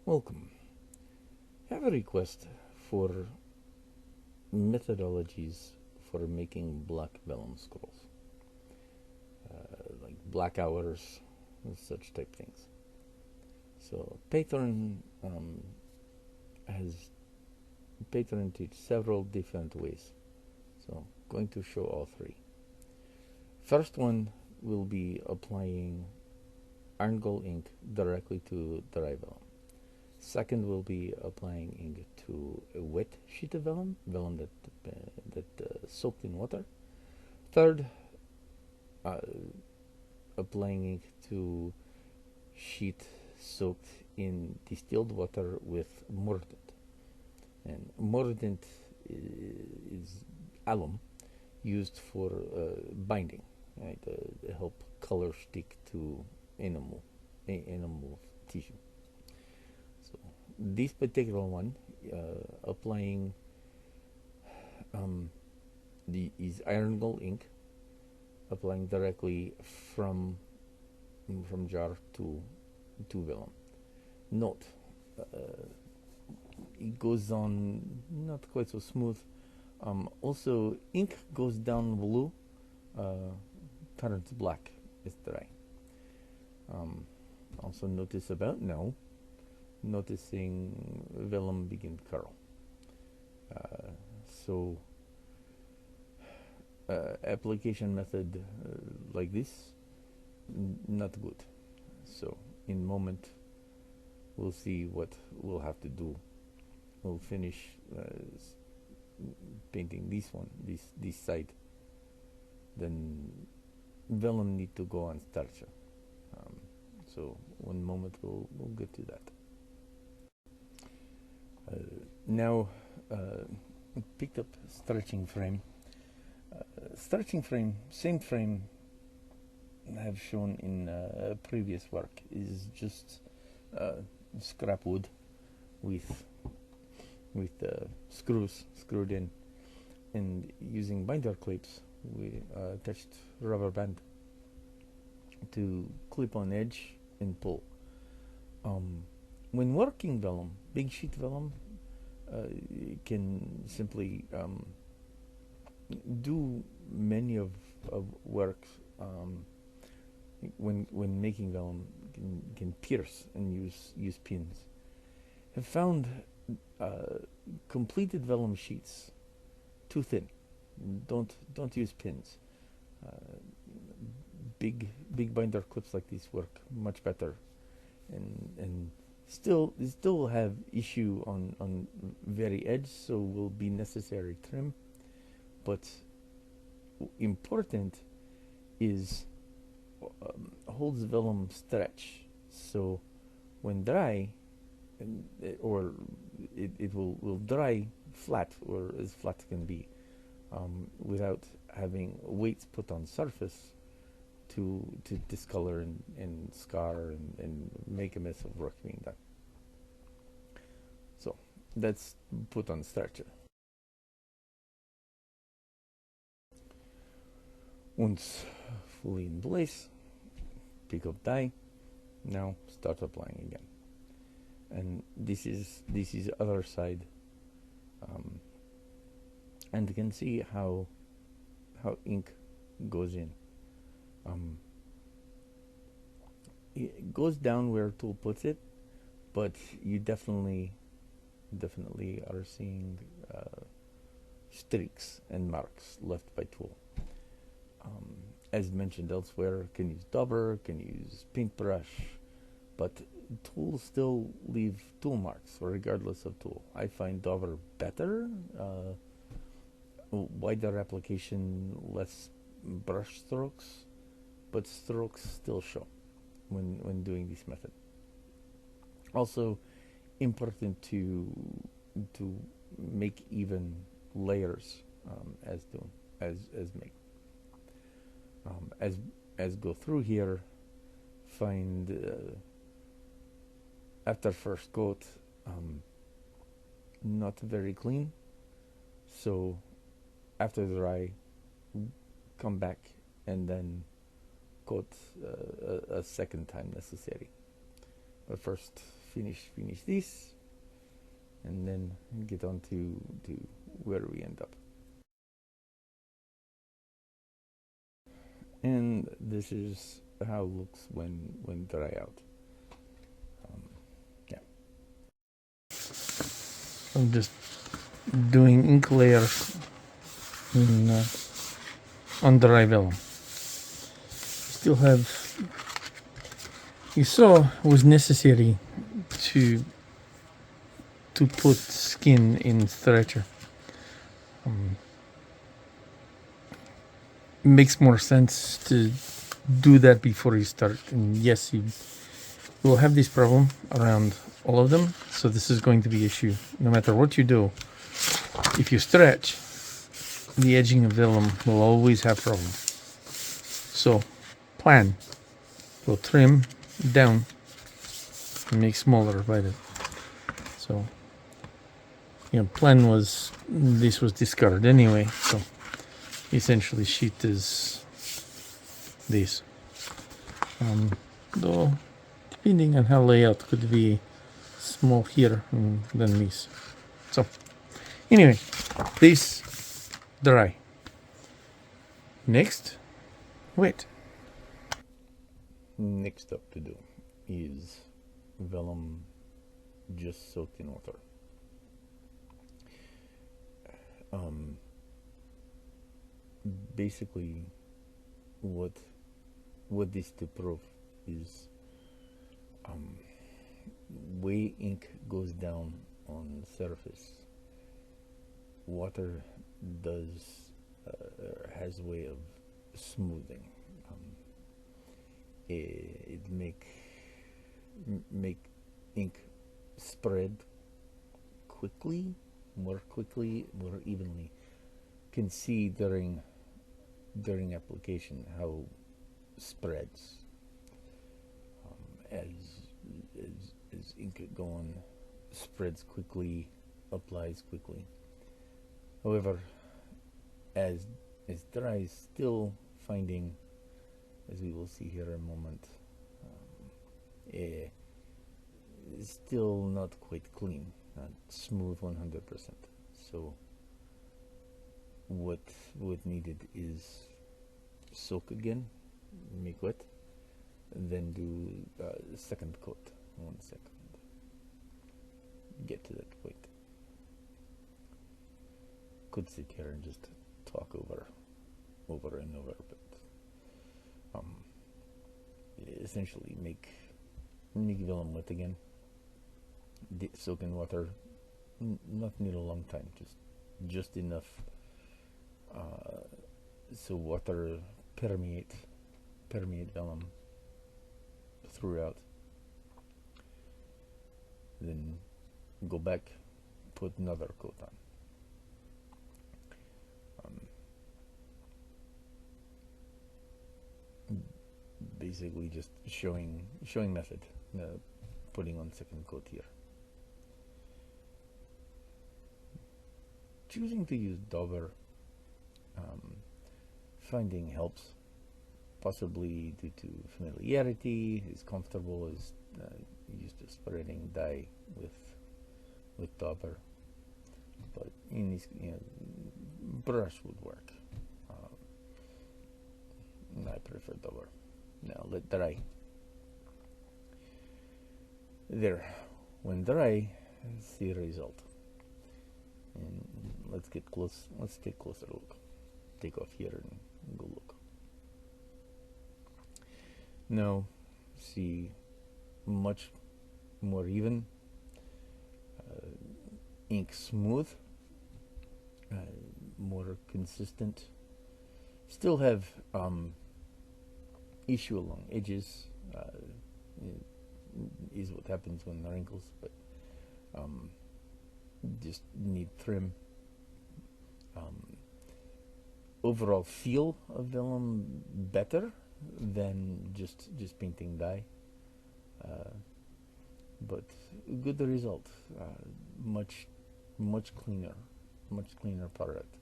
Welcome. I have a request for methodologies for making black vellum scrolls, like black hours, and such type things. So has Patron teach several different ways. So I'm going to show all three. First one will be applying iron gall ink directly to dry vellum. Second will be applying ink to a wet sheet of vellum that soaked in water. Third, uh, applying ink to sheet soaked in distilled water with mordant. And mordant is alum used for binding, right? To help color stick to animal tissue. So this particular one, applying is iron gall ink, applying directly from jar to vellum. Note, it goes on not quite so smooth. Also, ink goes down blue, turns black. It's dry. Also notice about now, noticing vellum begin curl. So application method like this, not good. So in moment, we'll see what we'll have to do. We'll finish painting this side. Then vellum need to go on starcher. So one moment we'll get to that. Now picked up stretching frame. Stretching frame, same frame I have shown in previous work, is just scrap wood with screws screwed in, and using binder clips we attached rubber band to clip on edge and pull. When working vellum, big sheet vellum, you can simply do many of works when making vellum, can pierce and use pins. I've found completed vellum sheets too thin. Don't use pins. Big binder clips like these work much better, and still have issue on very edge, so will be necessary trim. But important is holds vellum stretch, so when dry, it will dry flat, or as flat as can be, without having weights put on surface to discolor and scar and make a mess of work being done. So that's put on stretcher. Once fully in place, pick up dye. Now start applying again. And this is other side, and you can see how ink goes in. It goes down where tool puts it, but you definitely are seeing streaks and marks left by tool. As mentioned elsewhere, can use dauber, can use paintbrush, but tools still leave tool marks regardless of tool. I find dauber better, wider application, less brush strokes, but strokes still show when doing this method. Also important to make even layers, as make. As go through here, find after first coat not very clean, so after dry, come back and then coat a second time necessary. But first finish this, and then get on to where we end up. And this is how it looks when dry out. Yeah. I'm just doing ink layers in on dry vellum. Still have. You saw it was necessary to put skin in stretcher. Makes more sense to do that before you start. And yes, you will have this problem around all of them. So this is going to be an issue no matter what you do. If you stretch, the edging of vellum will always have problems. So plan. We'll trim down and make smaller by it. So plan was this was discarded anyway. So essentially sheet is this. Though depending on how layout could be small here and then this. So anyway, this dry. Next, wet. Next up to do is vellum just soaked in water. Basically, what this to prove is way ink goes down on surface, water has a way of smoothing. It make ink spread more evenly. Can see during application how spreads as ink go on, spreads quickly, applies quickly. However, as dry, still finding, as we will see here in a moment, still not quite clean, not smooth 100%. So what needed is soak again, make wet, and then do second coat. 1 second. Get to that point. Could sit here and just talk over and over, but essentially make vellum wet again. Soak in water. Not need a long time. Just enough so water permeate vellum throughout. Then go back, put another coat on. Basically just showing method, putting on second coat here. Choosing to use dauber, finding helps, possibly due to familiarity, is comfortable, is used to spreading dye with dauber, but in this, brush would work. I prefer dauber. Now let dry. There, when dry, see the result. And let's get close. Let's take a closer look. Take off here and go look. Now, see much more even. Ink smooth, more consistent. Still have issue along edges. Is what happens when wrinkles, but just need trim. Overall feel of vellum better than just painting dye, but good result. Much cleaner product.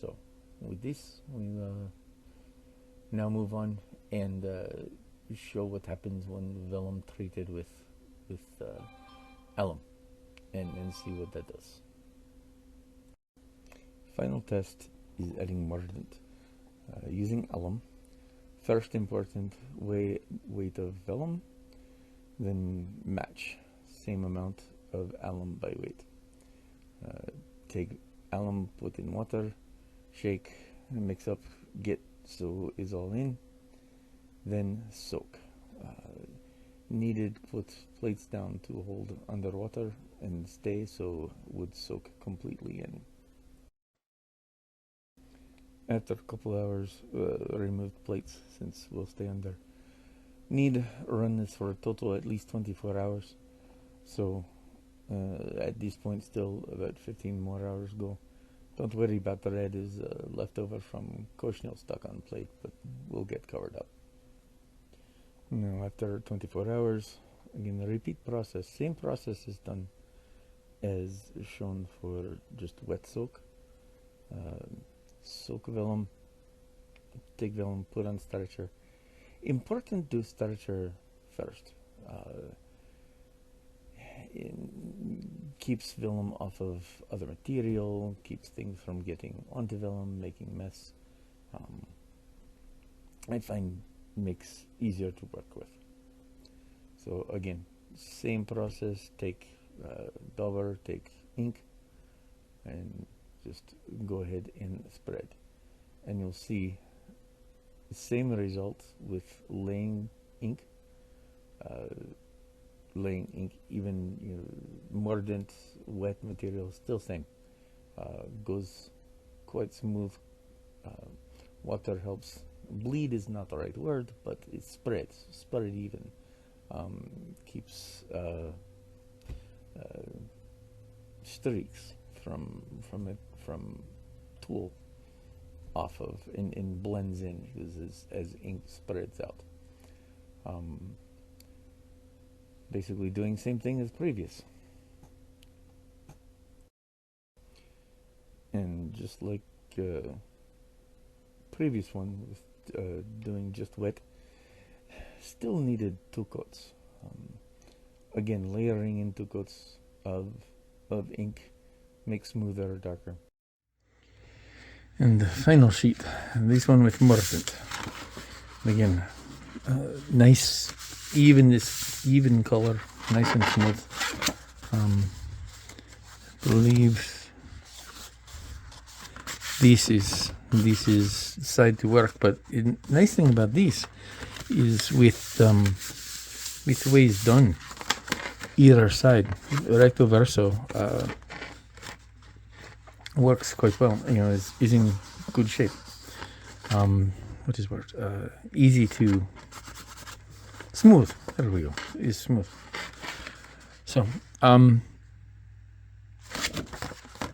So with this, we'll now move on and show what happens when vellum treated with with alum and see what that does. Final test is adding mordant using alum. First important weight of vellum, then match same amount of alum by weight. Take alum, put in water, shake, and mix up, get so is all in, then soak. Needed, put plates down to hold underwater and stay so would soak completely in. After a couple hours, removed plates since we'll stay under. Need run this for a total at least 24 hours. So at this point still about 15 more hours go. Don't worry about the red is leftover from cochineal stuck on plate, but we'll get covered up. Now after 24 hours, again the repeat process. Same process is done as shown for just wet soak. Soak vellum, take vellum, put on starcher. Important to starcher first. Keeps vellum off of other material, keeps things from getting onto vellum, making mess. I find makes easier to work with. So again, same process, take dauber, take ink, and just go ahead and spread. And you'll see the same result with laying ink. Laying ink, even mordant, wet material, still same. Goes quite smooth. Water helps. Bleed is not the right word, but it spreads. Spread even. Keeps streaks from tool off of and blends in as ink spreads out. Basically doing same thing as previous. And just like previous one with doing just wet, still needed 2 coats. Again, layering in 2 coats of ink makes smoother or darker. And the final sheet, this one with mordant. Again, nice, even color, nice and smooth. Believe this is side to work, but the nice thing about this is with the way it's done, either side, recto verso, works quite well. Is in good shape. What is word? Easy to smooth. There we go. Is smooth. So,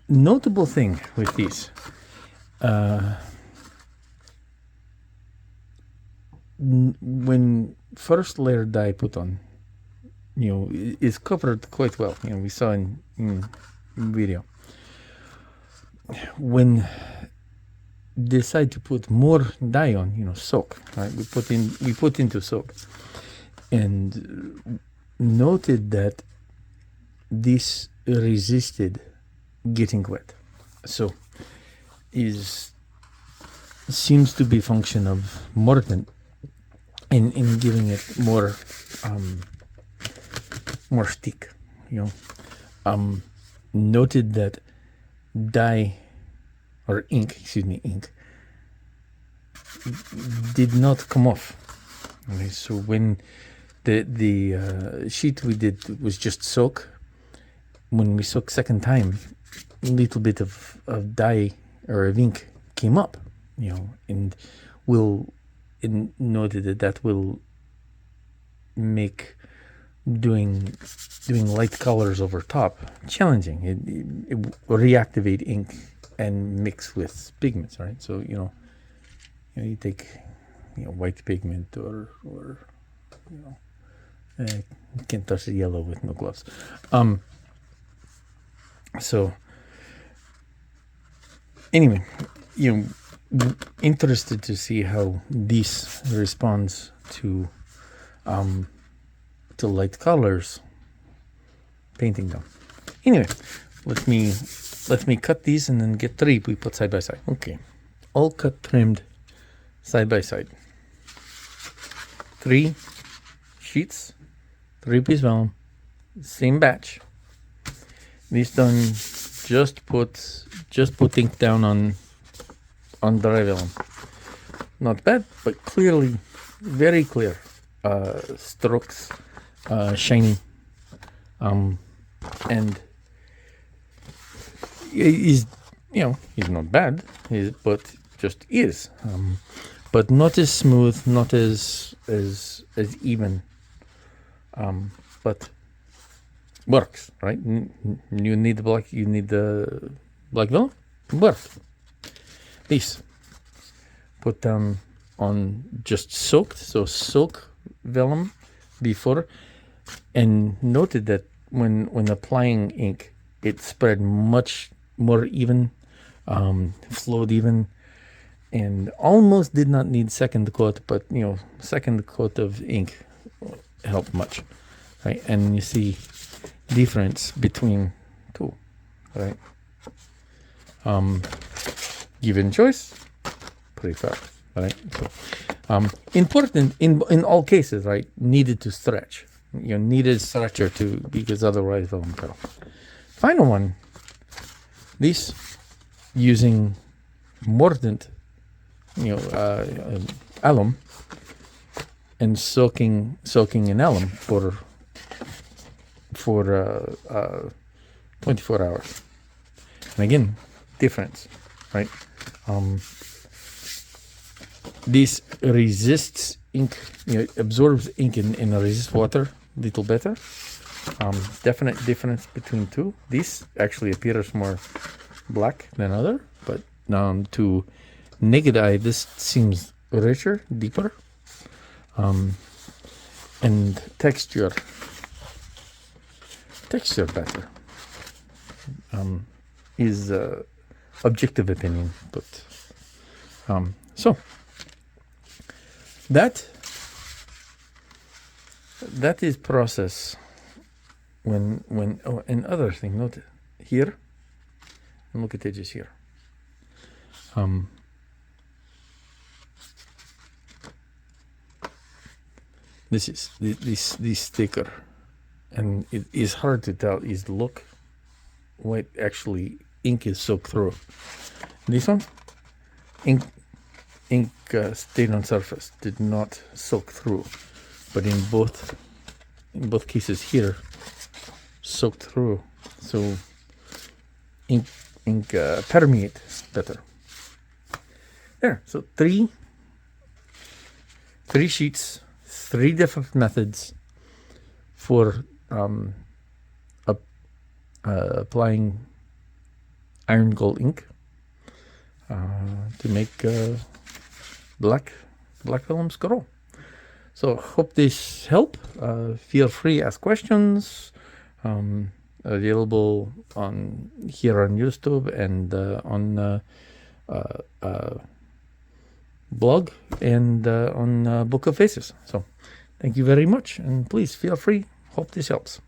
notable thing with these. When first layer dye put on, is covered quite well. We saw in video. When decide to put more dye on, soak, right? We put into soak, and noted that this resisted getting wet. So seems to be function of mordant in giving it more stick. Noted that dye or ink did not come off. Okay, so when the sheet we did was just soak, when we soak second time, a little bit of dye or of ink came up, and noted that will make doing light colors over top challenging. It reactivate ink and mix with pigments, right? So you take white pigment or you can't touch the yellow with no gloves. So anyway, interested to see how this responds to light colors painting down. Anyway, let me cut these and then get 3 we put side by side. Okay, all cut, trimmed, side by side. 3 sheets, 3-piece vellum, same batch. This done. Just put ink down on dry vellum. Not bad, but clearly, very clear strokes, shiny, and he's not bad, but just is, but not as smooth, not as even, but works, right? You need the black. You need the black vellum. Works. This put down on just soaked. So soak vellum before, and noted that when applying ink, it spread much more even, flowed even, and almost did not need second coat. But second coat of ink helped much, right? And you see difference between 2, right? Given choice, prefer, right? So, important in all cases, right? Needed to stretch. Needed stretcher because otherwise vellum cut off. Final one. This using mordant, alum, and soaking in alum for 24 hours. And again, difference, right? This resists ink, absorbs ink and resists water a little better. Definite difference between 2. This actually appears more black than other, but to naked eye, this seems richer, deeper, and texture better. Is objective opinion, but so that is process when and other thing. Note here, and look at edges here. This is this thicker, and it is hard to tell. Is look what actually ink is soaked through. This one, ink stayed on surface, did not soak through, but in both cases here, soaked through. So ink permeate better. There. So three sheets, 3 different methods for applying iron gall ink to make black vellums grow. So hope this help. Feel free ask questions. Available here on YouTube and on blog and on Book of Faces. So thank you very much, and please feel free. Hope this helps.